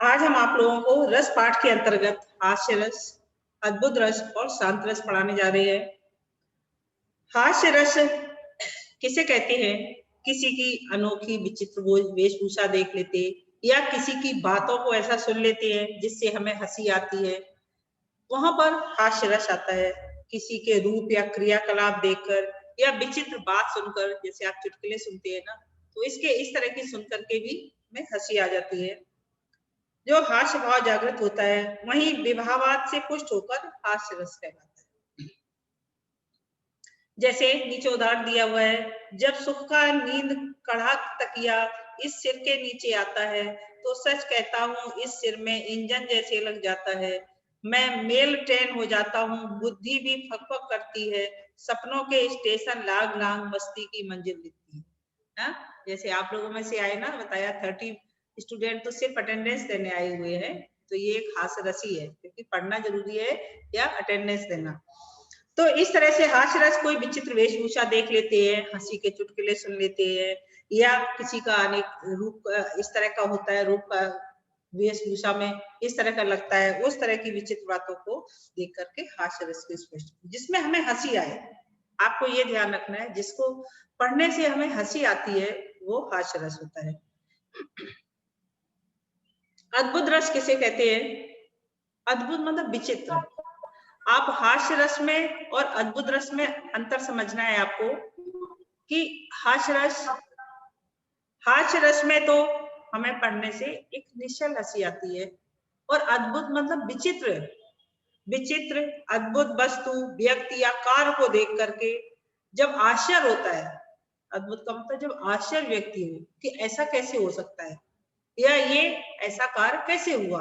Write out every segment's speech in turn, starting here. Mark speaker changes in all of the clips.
Speaker 1: आज हम आप लोगों को रस पाठ के अंतर्गत हास्य रस, अद्भुत रस और शांत रस पढ़ाने जा रहे हैं। हास्य रस किसे कहते हैं? किसी की अनोखी विचित्र वेशभूषा देख लेते या किसी की बातों को ऐसा सुन लेते हैं जिससे हमें हंसी आती है, वहां पर हास्य रस आता है। किसी के रूप या क्रियाकलाप देखकर या विचित्र बात सुनकर, जैसे आप चुटकुले सुनते हैं ना, तो इसके इस तरह की सुनकर के भी हमें हंसी आ जाती है। जो हास्य भाव जागृत होता है वहीं विवाहवाद से पुष्ट होकर हास्य रस कहलाता है। जैसे नीचे उदाहरण दिया हुआ है, जब सुख का नींद कढ़ा तकिया इस सिर के नीचे आता है तो सच कहता हूँ इस सिर में इंजन जैसे लग जाता है। मैं मेल ट्रेन हो जाता हूँ, बुद्धि भी फक फक करती है, सपनों के स्टेशन लाग लांग मस्ती की मंजिल दिखती है। हाँ? जैसे आप लोगों में से आए ना, बताया 30 स्टूडेंट तो सिर्फ अटेंडेंस देने आए हुए हैं, तो ये एक हास्य रसी है, क्योंकि पढ़ना जरूरी है या अटेंडेंस देना। तो इस तरह से हास्य रस कोई विचित्र वेशभूषा देख लेते हैं, हंसी के चुटकुले सुन लेते हैं, या किसी का अनेक रूप इस तरह का होता है, रूप का वेशभूषा में इस तरह का लगता है, उस तरह की विचित्र बातों को देख करके हास्य रस की स्पष्ट, जिसमें हमें हंसी आए। आपको ये ध्यान रखना है, जिसको पढ़ने से हमें हंसी आती है वो हास्य रस होता है। अद्भुत रस किसे कहते हैं? अद्भुत मतलब विचित्र। आप हास्य रस में और अद्भुत रस में अंतर समझना है आपको कि हास्य रस में तो हमें पढ़ने से एक निश्चल हंसी आती है, और अद्भुत मतलब विचित्र अद्भुत वस्तु, व्यक्ति या कार्य को देख करके जब आश्चर्य होता है, अद्भुत का मतलब जब आश्चर्य व्यक्ति हो कि ऐसा कैसे हो सकता है, या ये ऐसा कार्य कैसे हुआ।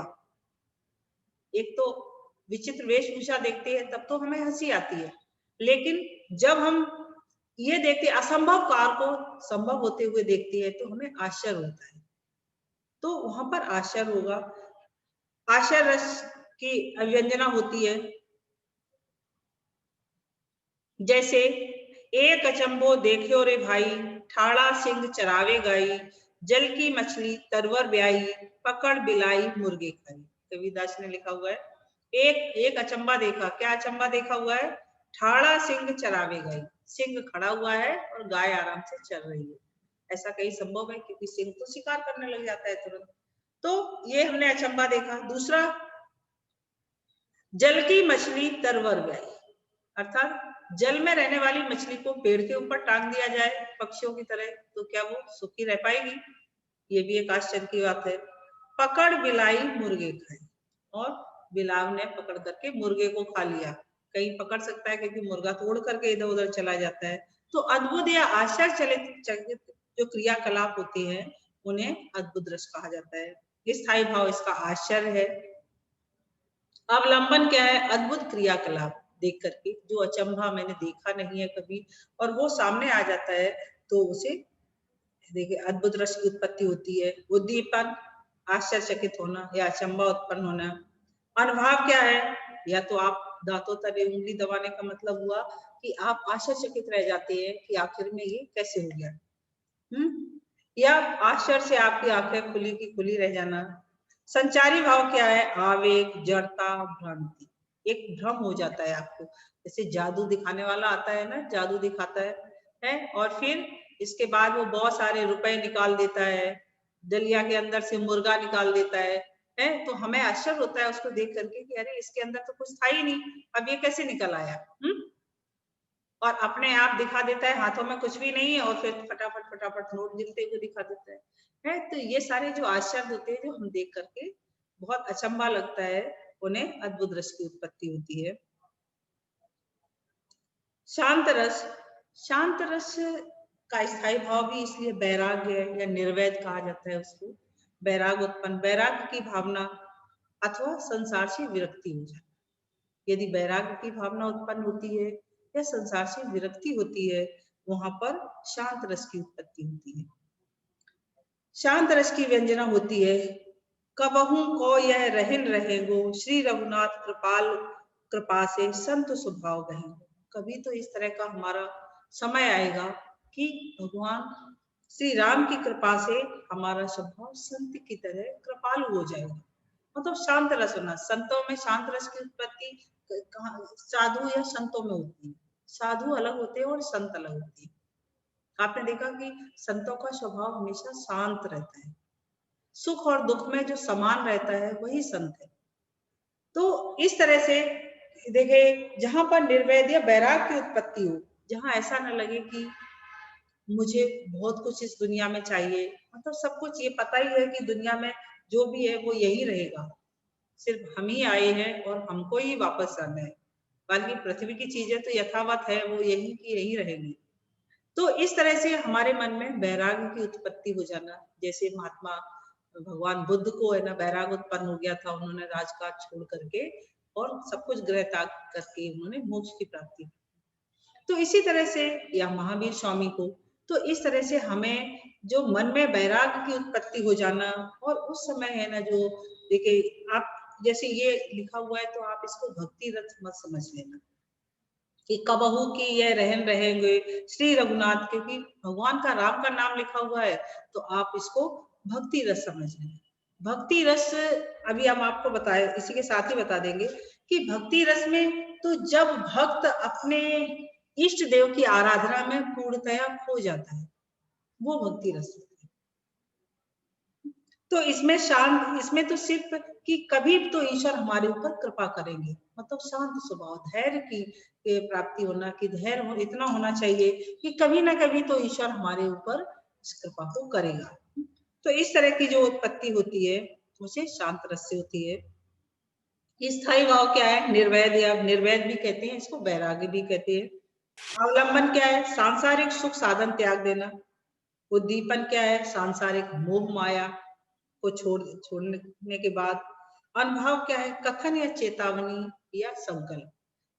Speaker 1: एक तो विचित्र वेशभूषा देखते हैं तब तो हमें हंसी आती है, लेकिन जब हम ये देखते असंभव कार्य को संभव होते हुए देखते हैं तो हमें आश्चर्य होता है, तो वहां पर आश्चर्य होगा। आश्चर्य रस की अभिव्यंजना होती है, जैसे एक अचंभो देखियो रे भाई, ठाड़ा सिंह चरावे गई, जल की मछली तरवर ब्याई, पकड़ बिलाई मुर्गे खाई। कबीरदास ने लिखा हुआ है। एक अचंबा देखा, क्या अचंबा देखा हुआ है? ठाड़ा सिंह चरावे गई, सिंह खड़ा हुआ है और गाय आराम से चल रही है। ऐसा कहीं संभव है? क्योंकि सिंह तो शिकार करने लग जाता है तुरंत। तो ये हमने अचंबा देखा। दूसरा, जल की मछली तरवर ब्याई, अर्थात जल में रहने वाली मछली को पेड़ के ऊपर टांग दिया जाए पक्षियों की तरह, तो क्या वो सुखी रह पाएगी? ये भी एक आश्चर्य की बात है। पकड़ बिलाई मुर्गे खाए, और बिलाव ने पकड़ करके मुर्गे को खा लिया। कहीं पकड़ सकता है क्योंकि मुर्गा तो उड़ करके इधर उधर चला जाता है। तो अद्भुत या आश्चर्यचकित जो क्रियाकलाप होते हैं उन्हें अद्भुत रस कहा जाता है। स्थायी भाव इसका आश्चर्य है। अवलंबन क्या है? अद्भुत क्रियाकलाप देख करके जो अचंभा मैंने देखा नहीं है कभी और वो सामने आ जाता है, तो उसे देखिए अद्भुत रस की उत्पत्ति होती है। उद्दीपन, आश्चर्यचकित होना या अचंभा उत्पन्न होना। अनुभाव क्या है? या तो आप दांतों तले उंगली दबाने का मतलब हुआ कि आप आश्चर्यचकित रह जाते हैं कि आखिर में ये कैसे हो गया। या आश्चर्य से आपकी आंखें खुली की खुली रह जाना। संचारी भाव क्या है? आवेग, जड़ता, भ्रांति। एक भ्रम हो जाता है आपको, जैसे जादू दिखाने वाला आता है ना, जादू दिखाता है और फिर इसके बाद वो बहुत सारे रुपए निकाल देता है, दलिया के अंदर से मुर्गा निकाल देता है, तो हमें आश्चर्य होता है उसको देख करके कि अरे इसके अंदर तो कुछ था ही नहीं, अब ये कैसे निकल आया। और अपने आप दिखा देता है हाथों में कुछ भी नहीं है और फिर फटाफट फटाफट नोट गिनते हुए दिखा देता है। तो ये सारे जो आश्चर्य होते हैं जो हम देख करके बहुत अचंभा लगता है, उन्हें अद्भुत रस की उत्पत्ति होती है। शांत रस, शांत रस का स्थायी भाव भी इसलिए वैराग्य या निर्वैध कहा जाता है उसको। वैराग उत्पन्न, वैराग्य की भावना अथवा संसार से विरक्ति हो जाए। यदि वैराग्य की भावना उत्पन्न होती है या संसार से विरक्ति होती है, वहां पर शांत रस की उत्पत्ति होती है। शांत रस की व्यंजना होती है, कबहू को यह रहन रहेगो, श्री रघुनाथ कृपाल कृपा से संत स्वभाव गहे। कभी तो इस तरह का हमारा समय आएगा कि भगवान श्री राम की कृपा से हमारा स्वभाव संत की तरह कृपालु हो जाएगा। मतलब शांत रस होना। संतों में शांत रस की उत्पत्ति कहाँ साधु या संतों में होती है। साधु अलग होते हैं और संत अलग होते हैं। आपने देखा कि संतों का स्वभाव हमेशा शांत रहता है। सुख और दुख में जो समान रहता है वही संत है। तो इस तरह से देखिए, जहां पर निर्वेद या वैराग की उत्पत्ति हो, जहां ऐसा न लगे कि मुझे बहुत कुछ इस दुनिया में चाहिए, मतलब सब कुछ ये पता ही है कि दुनिया में जो भी है वो यही रहेगा, सिर्फ हम ही आए हैं और हमको ही वापस आना है। बाकी पृथ्वी की चीजें तो यथावत है, वो यही की यही रहेंगी। तो इस तरह से हमारे मन में वैराग्य की उत्पत्ति हो जाना, जैसे महात्मा भगवान बुद्ध को है ना वैराग उत्पन्न हो गया था, उन्होंने राजकाज छोड़ करके और सब कुछ गृह त्याग करके उन्होंने मोक्ष की प्राप्ति। तो इसी तरह से या महावीर स्वामी को, तो इस तरह से हमें जो मन में वैराग्य की उत्पत्ति हो जाना, और उस समय है ना जो देखिए आप जैसे ये लिखा हुआ है तो आप इसको भक्ति रथ मत समझ लेना कि कबहू की ये रहन रहेंगे श्री रघुनाथ, क्योंकि भगवान का राम का नाम लिखा हुआ है तो आप इसको भक्ति रस समझ लें। भक्ति रस अभी हम आपको बताए, इसी के साथ ही बता देंगे कि भक्ति रस में तो जब भक्त अपने इष्ट देव की आराधना में पूर्णतया खो जाता है, वो भक्ति रस होती है। तो इसमें शांत, इसमें तो सिर्फ कि कभी तो ईश्वर हमारे ऊपर कृपा करेंगे, मतलब शांत स्वभाव, धैर्य की प्राप्ति होना, कि धैर्य इतना होना चाहिए कि कभी ना कभी तो ईश्वर हमारे ऊपर इस कृपा को करेगा। तो इस तरह की जो उत्पत्ति होती है उसे शांत रस से होती है। स्थायी भाव क्या है? निर्वैध, या निर्वैध भी कहते हैं इसको, वैराग्य भी कहते हैं। अवलंबन क्या है? सांसारिक सुख साधन त्याग देना। उद्दीपन क्या है? सांसारिक मोह माया को छोड़ने के बाद। अनुभव क्या है? कथन या चेतावनी या संकल्प,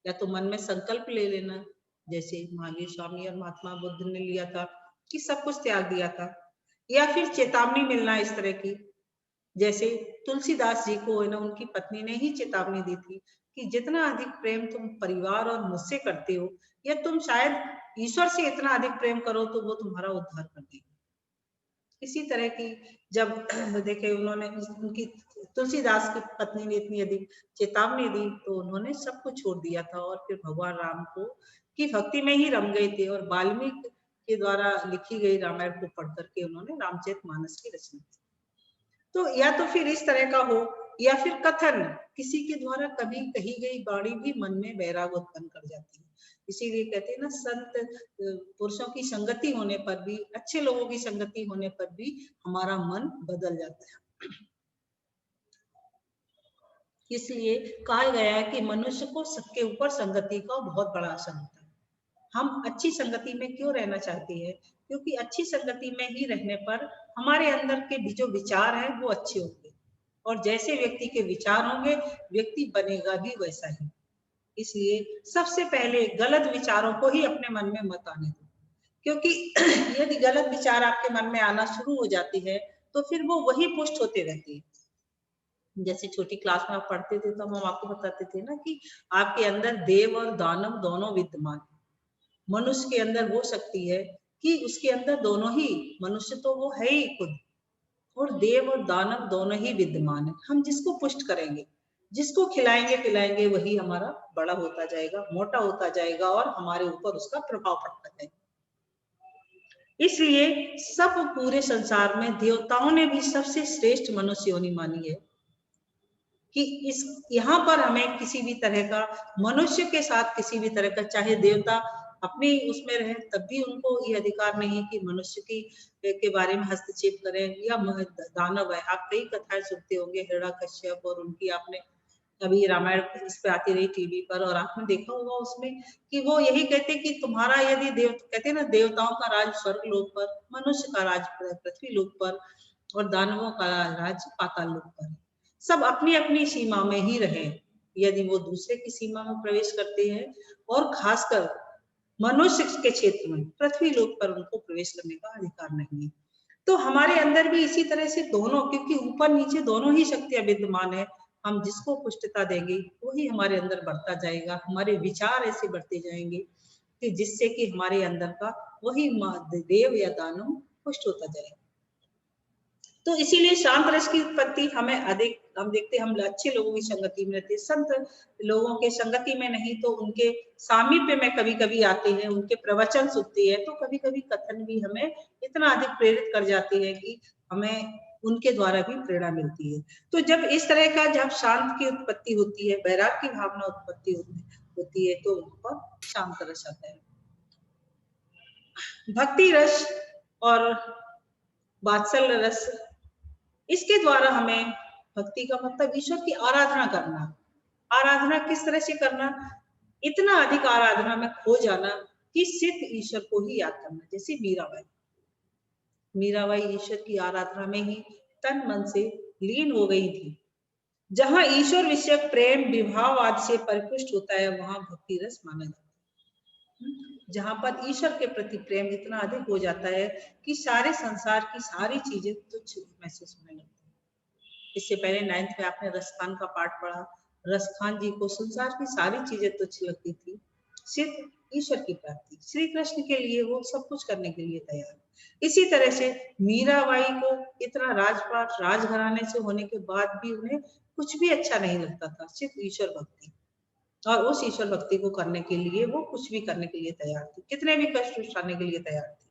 Speaker 1: या तो मन में संकल्प ले लेना, जैसे महावीर स्वामी और महात्मा बुद्ध ने लिया था कि सब कुछ त्याग दिया था, या फिर चेतावनी मिलना इस तरह की, जैसे तुलसीदास जी को है ना उनकी पत्नी ने ही चेतावनी दी थी कि जितना अधिक प्रेम तुम परिवार और मुझसे करते हो, या तुम शायद ईश्वर से इतना अधिक प्रेम करो तो वो तुम्हारा उद्धार कर देगा। इसी तरह की जब देखे उन्होंने, उनकी तुलसीदास की पत्नी ने इतनी अधिक चेतावनी दी तो उन्होंने सब कुछ छोड़ दिया था और फिर भगवान राम को की भक्ति में ही रम गए थे, और वाल्मीकि के द्वारा लिखी गई रामायण को पढ़ करके उन्होंने रामचरितमानस की रचना की। तो या तो फिर इस तरह का हो, या फिर कथन, किसी के द्वारा कभी कही गई वाणी भी मन में वैराग उत्पन्न कर जाती है। इसीलिए कहते हैं ना, संत पुरुषों की संगति होने पर भी, अच्छे लोगों की संगति होने पर भी हमारा मन बदल जाता है। इसलिए कहा गया है कि मनुष्य को सबके ऊपर संगति का बहुत बड़ा असर होता है। हम अच्छी संगति में क्यों रहना चाहते हैं? क्योंकि अच्छी संगति में ही रहने पर हमारे अंदर के भी जो विचार हैं वो अच्छे होंगे, और जैसे व्यक्ति के विचार होंगे व्यक्ति बनेगा भी वैसा ही। इसलिए सबसे पहले गलत विचारों को ही अपने मन में मत आने दो, क्योंकि यदि गलत विचार आपके मन में आना शुरू हो जाती है तो फिर वो वही पुष्ट होते रहते हैं। जैसे छोटी क्लास में आप पढ़ते थे तो हम आपको बताते थे ना कि आपके अंदर देव और दानव दोनों विद्यमान है। मनुष्य के अंदर वो शक्ति है कि उसके अंदर दोनों ही, मनुष्य तो वो है ही खुद, और देव और दानव दोनों ही विद्यमान है। हम जिसको पुष्ट करेंगे, जिसको खिलाएंगे पिलाएंगे, वही हमारा बड़ा होता जाएगा, मोटा होता जाएगा, और हमारे ऊपर उसका प्रभाव पड़ता जाएगा। इसलिए सब पूरे संसार में देवताओं ने भी सबसे श्रेष्ठ मनुष्य योनि मानी है कि इस यहाँ पर हमें किसी भी तरह का, मनुष्य के साथ किसी भी तरह का, चाहे देवता अपने उसमें रहे तब भी उनको ये अधिकार नहीं है कि मनुष्य की के बारे में हस्तक्षेप करें, या दानव है। आप कई कथाएं सुनते होंगे, हिरण्यकश्यप और उनकी, आपने अभी रामायण इस पे आती रही टीवी पर, और आपने देखा होगा उसमें कि वो यही कहते कि तुम्हारा यदि कहते ना, देवताओं का राज स्वर्ग लोक पर, मनुष्य का राज पृथ्वी लोक पर, और दानवों का राज पाताल लोक पर। सब अपनी अपनी सीमा में ही रहे। यदि वो दूसरे की सीमा में प्रवेश करते हैं, और खासकर मनुष्य के क्षेत्र में, पृथ्वी लोक पर उनको प्रवेश करने का अधिकार नहीं है। तो हमारे अंदर भी इसी तरह से दोनों, क्योंकि ऊपर नीचे दोनों ही शक्तियां विद्यमान है, हम जिसको पुष्टता देंगे वही हमारे अंदर बढ़ता जाएगा। हमारे विचार ऐसे बढ़ते जाएंगे कि जिससे कि हमारे अंदर का वही देव या दानव पुष्ट होता जाएगा। तो इसीलिए शांत रस की उत्पत्ति हमें अधिक हम देखते हैं हम अच्छे लोगों की संगति में रहते हैं, संत लोगों के संगति में नहीं तो उनके सामीप्य में कभी कभी आते हैं, उनके प्रवचन सुनते हैं, तो कभी कभी कथन भी हमें इतना अधिक प्रेरित कर जाते हैं कि हमें उनके द्वारा भी प्रेरणा मिलती है। तो जब इस तरह का जब शांत की उत्पत्ति होती है, वैराग्य की भावना उत्पत्ति होती है, तो वहां पर शांत रस आता है। भक्ति रस और वात्सल्य रस, इसके द्वारा हमें भक्ति का मतलब ईश्वर की आराधना करना। आराधना किस तरह से करना? इतना अधिक आराधना में खो जाना कि सिर्फ ईश्वर को ही याद करना। जैसे मीराबाई ईश्वर की आराधना में ही तन मन से लीन हो गई थी। जहां ईश्वर विषयक प्रेम विभाव आदि से परिपुष्ट होता है, वहां भक्ति रस माना जाता है। जहां पर ईश्वर के प्रति प्रेम इतना अधिक हो जाता है कि सारे संसार की सारी चीजें तुच्छ महसूस होने लगती है। इससे पहले 9th में आपने रसखान का पाठ पढ़ा। रसखान जी को संसार की सारी चीजें तुच्छ लगती थी, सिर्फ ईश्वर की प्राप्ति, श्री कृष्ण के लिए वो सब कुछ करने के लिए तैयार। इसी तरह से मीराबाई को इतना राजपाट राजघराने से होने के बाद भी उन्हें कुछ भी अच्छा नहीं लगता था, सिर्फ ईश्वर भक्ति, और उस ईश्वर भक्ति को करने के लिए वो कुछ भी करने के लिए तैयार थी, कितने भी कष्ट उठाने के लिए तैयार थी।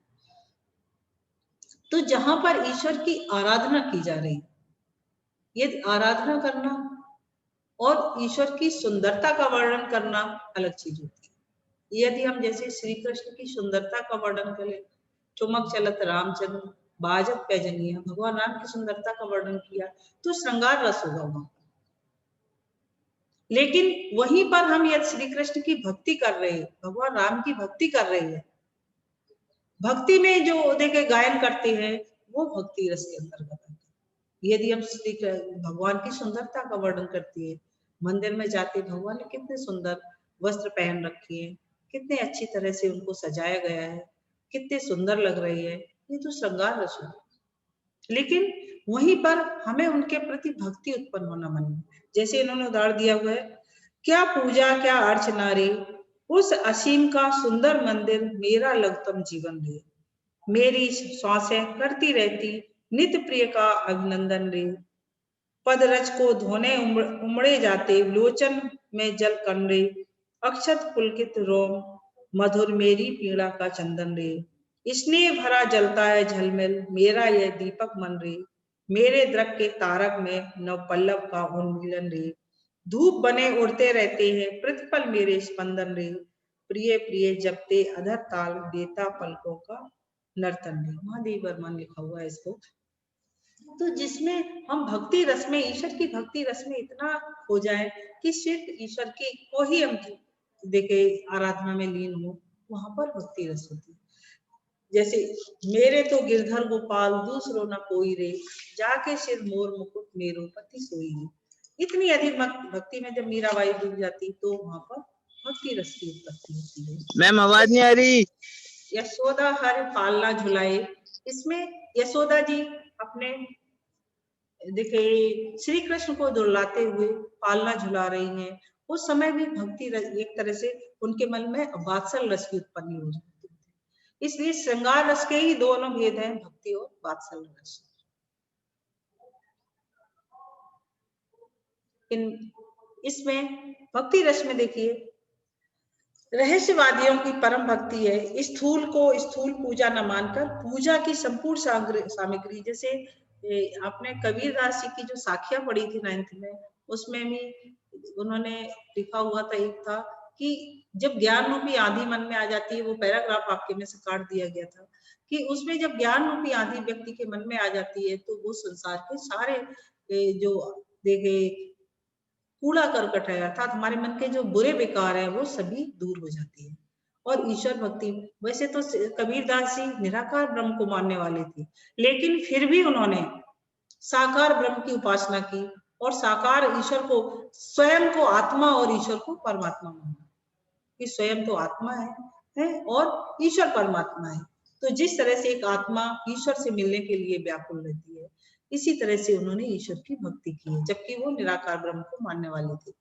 Speaker 1: तो जहां पर ईश्वर की आराधना की जा रही, ये आराधना करना और ईश्वर की सुंदरता का वर्णन करना अलग चीज होती है। यदि हम जैसे श्री कृष्ण की सुंदरता का वर्णन करें, चुमक चलत रामचंद्र बाजत पैजनिया, भगवान राम की सुंदरता का वर्णन किया तो श्रृंगार रस होगा वहां। लेकिन वहीं पर हम यदि श्री कृष्ण की भक्ति कर रहे हैं, भगवान राम की भक्ति कर रहे हैं, भक्ति में जो देखे गायन करते हैं, वो भक्ति रस के अंतर्गत आते हैं। यदि हम श्री भगवान की सुंदरता का वर्णन करते हैं, मंदिर में जाते भगवान ने कितने सुंदर वस्त्र पहन रखे हैं, कितने अच्छी तरह से उनको सजाया गया है, कितने सुंदर लग रहे हैं, ये तो श्रृंगार रस है। लेकिन वहीं पर हमें उनके प्रति भक्ति उत्पन्न होना मन में, जैसे इन्होंने उदाहरण दिया हुआ है, क्या पूजा क्या अर्चना रे, उस असीम का सुंदर मंदिर मेरा लघुतम जीवन रे, मेरी श्वासें करती रहती नित्य प्रिय का अभिनंदन रे, पदरज को धोने उमड़े जाते लोचन में जल कन रे, अक्षत पुलकित रोम मधुर मेरी पीड़ा का चंदन रे, स्नेह भरा जलता है झलमिल मेरा यह दीपक मन रे, मेरे द्रक के तारक में नव पल्लव का उन्मीलन रे, धूप बने उड़ते रहते हैं प्रतिपल मेरे स्पंदन रे, प्रिय प्रिय जपते अधर ताल देता पलकों का नर्तन रे। महादेव वर्मा लिखा हुआ है इसको। तो जिसमें हम भक्ति रस में, ईश्वर की भक्ति रस में इतना हो जाए कि सिर्फ ईश्वर की को ही हम देखे आराधना में लीन हो, वहां पर भक्ति रस होती है। जैसे मेरे तो गिरधर गोपाल दूसरो न कोई रे, जाके सिर मोर मुकुट मेरो पति सोई रे। इतनी अधिक भक्ति में जब मीराबाई डूब जाती तो वहां पर भक्ति रस की उत्पत्ति होती है।
Speaker 2: मैम आवाज नहीं आ रही।
Speaker 1: यशोदा हर पालना झुलाए, इसमें यशोदा जी अपने देखिए श्री कृष्ण को दुलाते हुए पालना झुला रही हैं, उस समय भी भक्ति एक तरह से उनके मन में वात्सल्य रस की उत्पत्ति हो जाती है। इसलिए श्रृंगार रस के ही दोनों भेद हैं, भक्ति और वात्सल्य रस। इसमें भक्ति रस में देखिए रहस्यवादियों की परम भक्ति है, स्थूल को स्थूल पूजा न मानकर पूजा की संपूर्ण सामग्री, जैसे आपने कबीरदास जी की जो साखियां पढ़ी थी 9th में, उसमें भी उन्होंने लिखा हुआ था, एक था कि जब ज्ञान रूपी आंधी मन में आ जाती है, वो पैराग्राफ आपके में से काट दिया गया था कि उसमें जब ज्ञान रूपी आंधी व्यक्ति के मन में आ जाती है तो वो संसार के सारे जो देखे कूड़ा करकट है, अर्थात हमारे मन के जो बुरे विकार है वो सभी दूर हो जाती है। और ईश्वर भक्ति, वैसे तो कबीरदास जी निराकार ब्रह्म को मानने वाले थे, लेकिन फिर भी उन्होंने साकार ब्रह्म की उपासना की और साकार ईश्वर को, स्वयं को आत्मा और ईश्वर को परमात्मा माना कि स्वयं तो आत्मा है और ईश्वर परमात्मा है। तो जिस तरह से एक आत्मा ईश्वर से मिलने के लिए व्याकुल रहती है, इसी तरह से उन्होंने ईश्वर की भक्ति की है, जबकि वो निराकार ब्रह्म को मानने वाले थे।